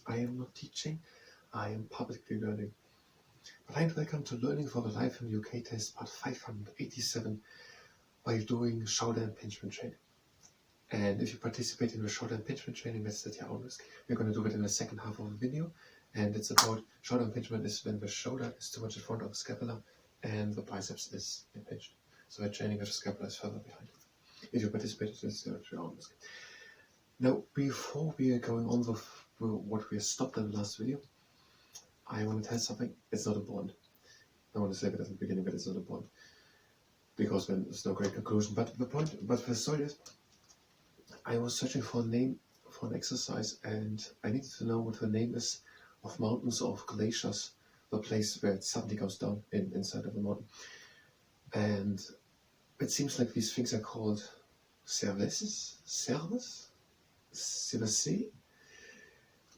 I am not teaching, I am publicly learning. But hi, welcome to Learning for the Life in UK test part 587 by doing shoulder impingement training. And if you participate in the shoulder impingement training, that's at your own risk. We're going to do it in the second half of the video, and it's about shoulder impingement is when the shoulder is too much in front of the scapula and the biceps is impinged. So we're training that the scapula is further behind. If you participate, it's at your own risk. Now, before we are going on with what we stopped in the last video, I want to tell something. It's not important. I want to say that at the beginning, but it's not important because then there's no great conclusion. But the story is, I was searching for a name for an exercise, and I needed to know what the name is of mountains or of glaciers, the place where it suddenly goes down inside of a mountain. And it seems like these things are called cerveses.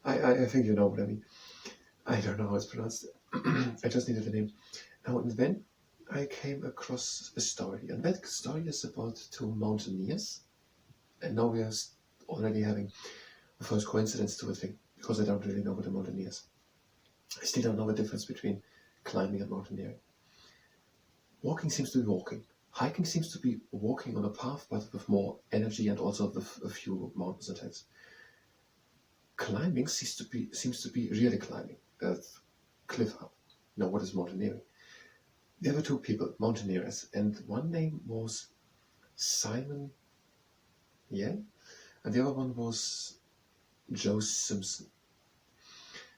I think you know what I mean. I don't know how it's pronounced. I just needed a name. Now, and then I came across a story, and that story is about two mountaineers. And now we are already having the first coincidence to a thing, because I don't really know what a mountaineer is. I still don't know the difference between climbing and mountaineering. Walking seems to be walking. Hiking seems to be walking on a path, but with more energy and also with a few mountains and hills. Climbing seems to be really climbing, a cliff up. Now, what is mountaineering? There were two people, mountaineers, and one name was Simon, and the other one was Joe Simpson.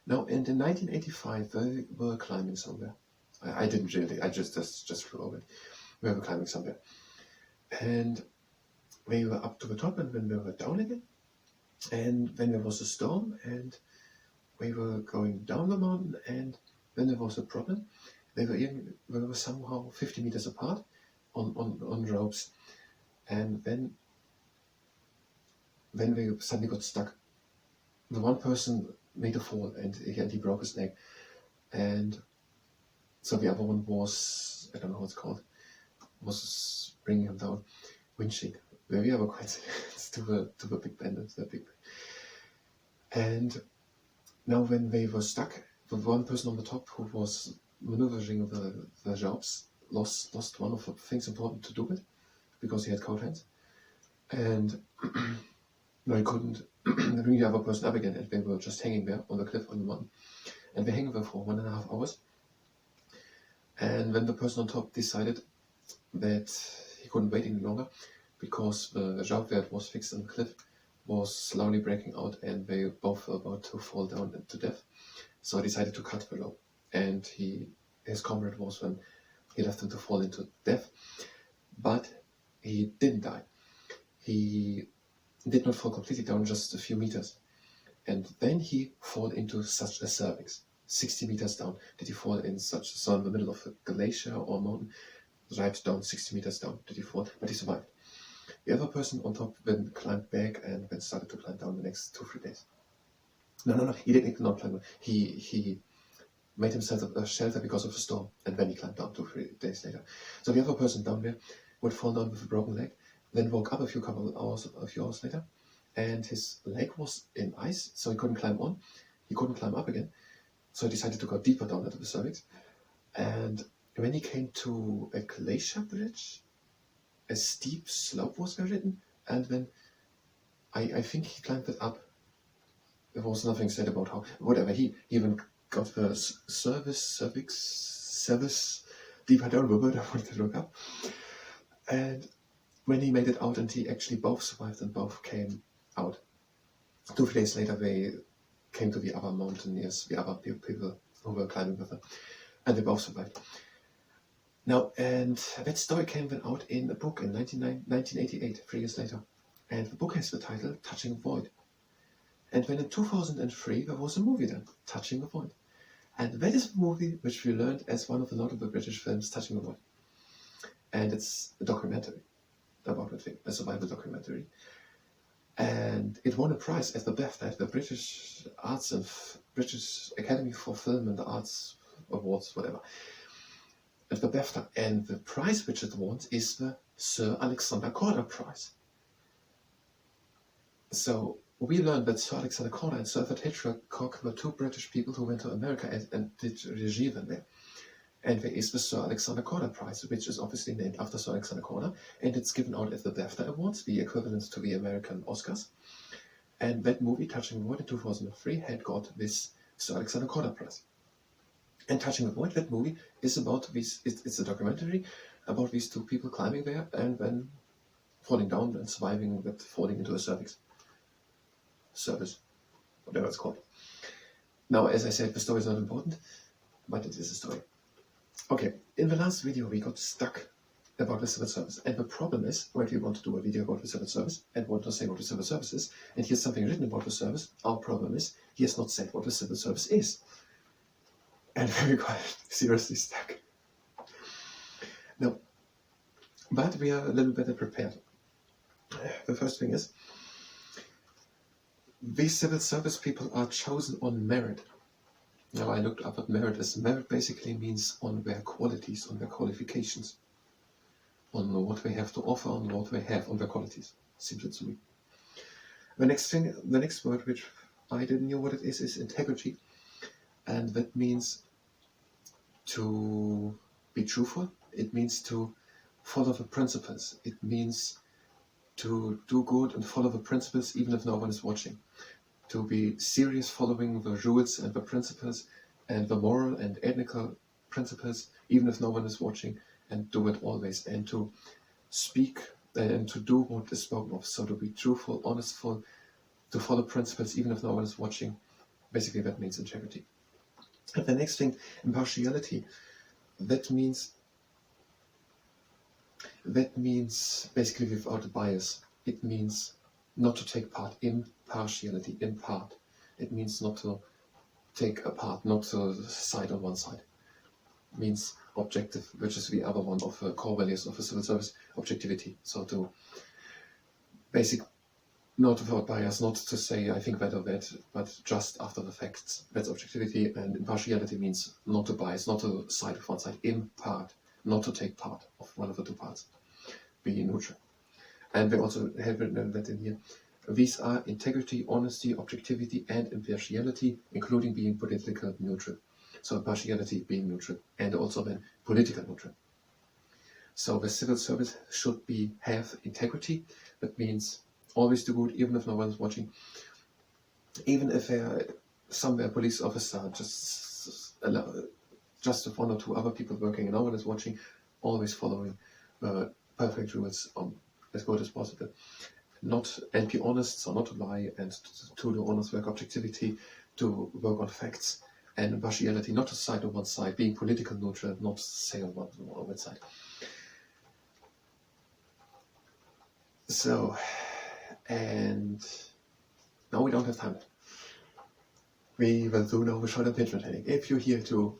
Now, and in 1985, they were climbing somewhere. I didn't really, I just flew over it. We were climbing somewhere. And we were up to the top, and then we were down again. And then there was a storm, and we were going down the mountain, and then there was a problem. We were somehow 50 meters apart on ropes, and then we suddenly got stuck. The one person made a fall, and he broke his leg, and so the other one was, I don't know what it's called, was bringing him down, winching. Very other coincidence to the big bandits, the big. And now when they were stuck, the one person on the top who was maneuvering the jobs lost one of the things important to do it, because he had cold hands. And no, he couldn't bring the other person up again, and they were just hanging there on the cliff on the mountain. And they hang there for 1.5 hours. And then the person on top decided that he couldn't wait any longer, because the job where it was fixed on the cliff was slowly breaking out, and they both were about to fall down to death. So he decided to cut the rope, and his comrade was when he left him to fall into death. But he didn't die. He did not fall completely down, just a few meters. And then he fell into such a cervix, 60 meters down. Did he fall in so in the middle of a glacier or mountain, right down, 60 meters down, did he fall? But he survived. The other person on top then climbed back and then started to climb down the next 2-3 days. No, he didn't not climb. He made himself a shelter because of the storm, and then he climbed down 2-3 days later. So the other person down there would fall down with a broken leg, then woke up a few hours later, and his leg was in ice, so he couldn't climb on. He couldn't climb up again, so he decided to go deeper down into the cervix. And when he came to a glacier bridge, a steep slope was written, and then I think he climbed it up. There was nothing said about how, whatever, he even got the cervix deeper down the word I wanted to look up. And when he made it out, and he actually both survived and both came out. 2 days later, they came to the other mountaineers, the other people who were climbing with them, and they both survived. Now, and that story came then out in a book in 1988, 3 years later. And the book has the title Touching Void. And then in 2003, there was a movie then, Touching the Void. And that is a movie which we learned as one of the notable British films, Touching the Void. And it's a documentary about the thing, a survival documentary. And it won a prize at the BAFTA, at the British Academy for Film and the Arts Awards, whatever, at the BAFTA. And the prize which it won is the Sir Alexander Korda Prize. So we learned that Sir Alexander Corner and Sir Edward Hitchcock were two British people who went to America and did REG then there. And there is the Sir Alexander Corner Prize, which is obviously named after Sir Alexander Corner, and it's given out at the BAFTA Awards, the equivalent to the American Oscars. And that movie, Touching the Void, in 2003, had got this Sir Alexander Corner Prize. And Touching the Void, that movie, is about these, it's a documentary about these two people climbing there and then falling down and surviving with falling into a service, whatever it's called. Now, as I said, the story is not important, but it is a story. Okay, in the last video we got stuck about the civil service, and the problem is when we want to do a video about the civil service and want to say what the civil service is, and here's something written about the service, our problem is he has not said what the civil service is. And we got seriously stuck. Now, but we are a little better prepared. The first thing is, these civil service people are chosen on merit. Now, I looked up what merit is. Merit basically means on their qualities, on their qualifications, on what they have to offer, on what they have, on their qualities. Simple to me. The next word, which I didn't know what it is integrity. And that means to be truthful. It means to follow the principles. It means to do good and follow the principles even if no one is watching. To be serious following the rules and the principles and the moral and ethical principles even if no one is watching, and do it always, and to speak and to do what is spoken of. So to be truthful, honestful, to follow principles even if no one is watching. Basically that means integrity. And the next thing, impartiality. That means basically without bias. It means not to take part. Impartiality, in part. It means not to take a part, not to side on one side. It means objective, which is the other one of the core values of the civil service, objectivity. So to not without bias, not to say I think that or that, but just after the facts. That's objectivity. And impartiality means not to bias, not to side with one side, in part, not to take part of one of the two parts. Be neutral. And they also have written that in here. These are integrity, honesty, objectivity, and impartiality, including being political neutral. So impartiality, being neutral, and also then political neutral. So the civil service should have integrity. That means always do good, even if no one is watching. Even if somewhere a police officer just with one or two other people working and no one is watching, always following perfect rules as good as possible. And be honest, so not to lie, and to do honest work, objectivity, to work on facts, and impartiality, not to side on one side, being political neutral, not to say on one side. So, and now we don't have time. We will do now a short impingement training. If you're here to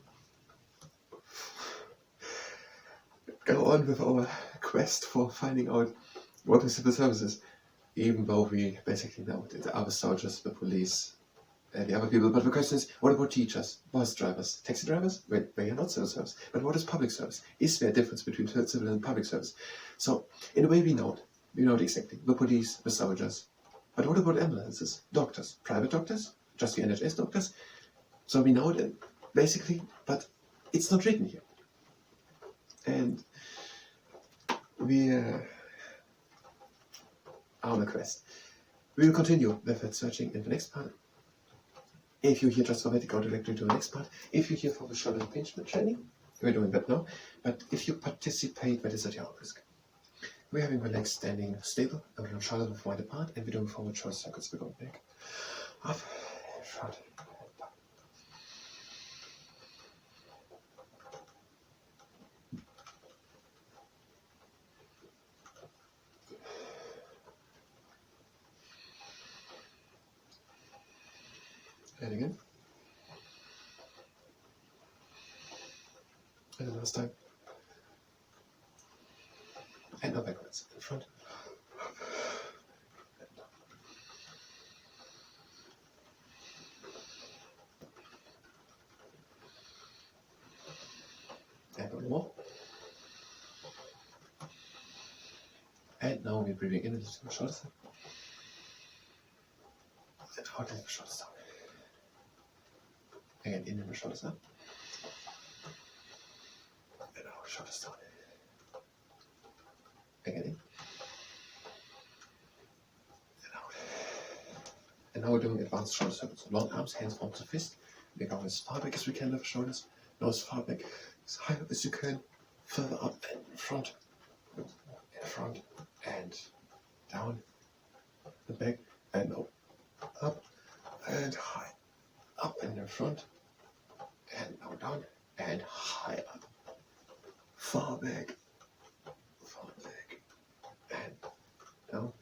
go on with our quest for finding out what the civil service is, even though we basically know the other soldiers, the police, and the other people. But the question is, what about teachers, bus drivers, taxi drivers? Wait, they are not civil service. But what is public service? Is there a difference between civil and public service? So, in a way, we know it. We know it exactly. The police, the soldiers. But what about ambulances, doctors, private doctors, just the NHS doctors? So we know it basically, but it's not written here. And we are on a quest. We will continue with that searching in the next part. If you're here just for that, go directly to the next part. If you're here for the short impingement training, we're doing that now. But if you participate, that is at your own risk. We're having the legs standing stable, and we're on shoulder width wide apart, and we're doing forward short circles. We're going back, up, short, back. And again. And the last time. And now backwards, in front. And one more. And now we're breathing in and just shoulder side. out and the shoulders down. Again, in and the shoulders up. And out, shoulders down. Again, in. And out. And now we're doing advanced shoulder circles. Long arms, hands form to fist. We go as far back as we can with the shoulders. Now as far back, as high up as you can. Further up and in front. In front and down. And back. And now up and high. Up and in front. And now down. And high up. Far back. Far back. And down.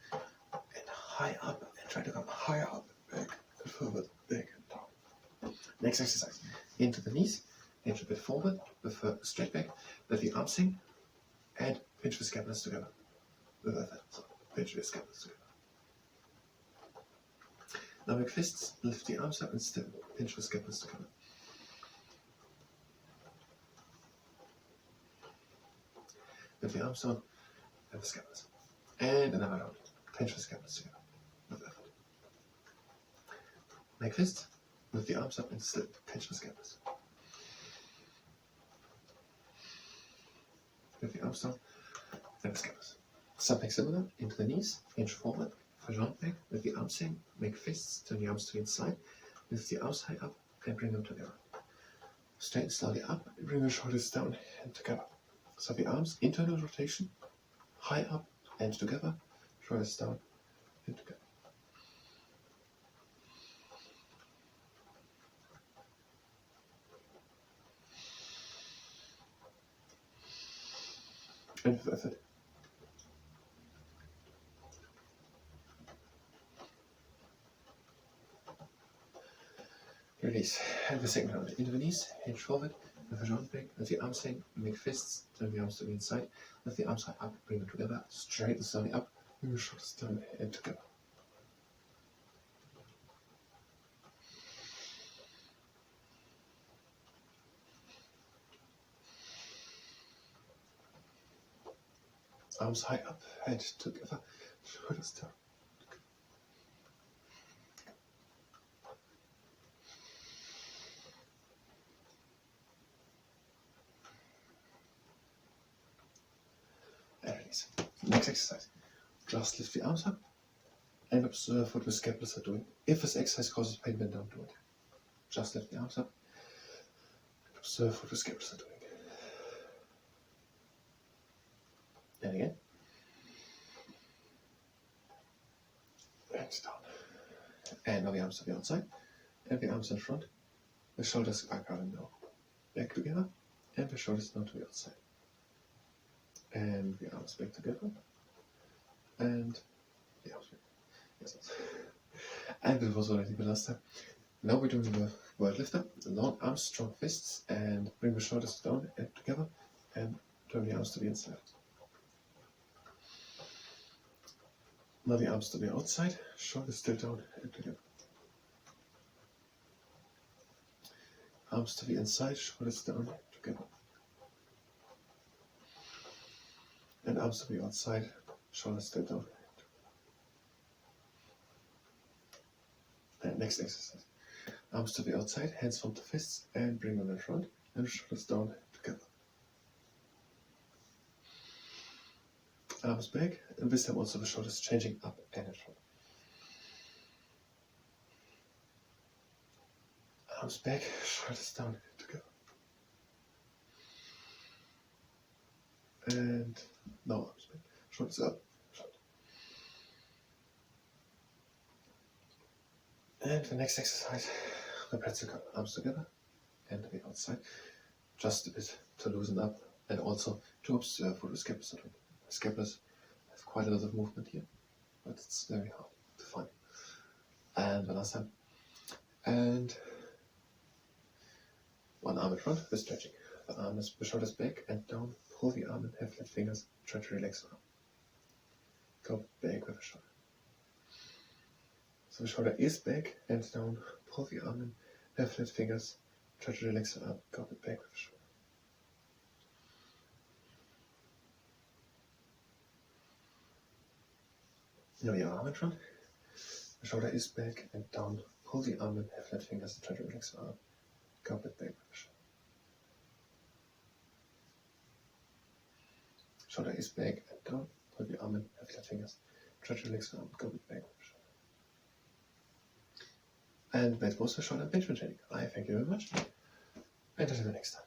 And high up. And try to come higher up. Back. And further back and down. Next exercise. Into the knees. Hinge a bit forward. With a straight back. Let the arms hang. And pinch the scapulars together. So pinch the scapulars together. Now make fists. Lift the arms up and still pinch the scapulars together. Lift the arms down and the scapulars. And another round. Pinch the scapulars together. With effort. Make fists. Lift the arms up and still pinch the scapulars. Lift the arms down and the scapulars. Something similar. Into the knees. Hinge forward. Jump back. Let the arms hang. Make fists. Turn the arms to the inside. Lift the arms high up and bring them together. Straighten slowly up and bring the shoulders down and together. So the arms, internal rotation, high up and together, shoulders down and together. And with effort. Release. And the second round. Into the knees, hinge forward, with the jump back, let the arms hang, make fists, turn the arms to the inside, let the arms high up, bring them together, straight and slowly up, bring the shoulders down and together. Arms high up, head together, shoulders down. And release. Next exercise. Just lift the arms up and observe what the scapulars are doing. If this exercise causes pain, then don't do it. Just lift the arms up and observe what the scapulars are doing. And again. And down. And now the arms to the outside. And the arms in front. The shoulders are going now back together. And the shoulders now to the outside. And the arms back together. And the arms back. Yes. And it was already the last time. Now we're doing the word lifter. Long arms, strong fists, and bring the shoulders down and together. And turn the arms to the inside. Now the arms to the outside, shoulders still down and together. Arms to the inside, shoulders down together. And arms to the outside, shoulders still down. And next exercise. Arms to the outside, hands form to fists, and bring them in front, and shoulders down together. Arms back, and this time also the shoulders changing up and in front. Arms back, shoulders down together. And now arms back, shoulders up, front. And the next exercise, the pretzel cut, arms together and to the outside, just a bit to loosen up and also to observe what the scapulars are doing. The scapulars have quite a lot of movement here, but it's very hard to find. And the last time. And one arm in front with stretching. The shoulders back and down, pull the arm and have flat fingers, try to relax the arm. Go back with the shoulder. So the shoulder is back and down, pull the arm in, have flat fingers, try to relax the arm, go back with the shoulder. Now your arm in front, The shoulder is back and down. Pull the arm and have flat fingers and try to relax the arm. Go a bit back with the shoulder. Shoulder is back and down. Pull the arm and have flat fingers. Try to relax the arm. Go a bit back with the shoulder. And that was the shoulder pinch technique. I thank you very much. And until the next time.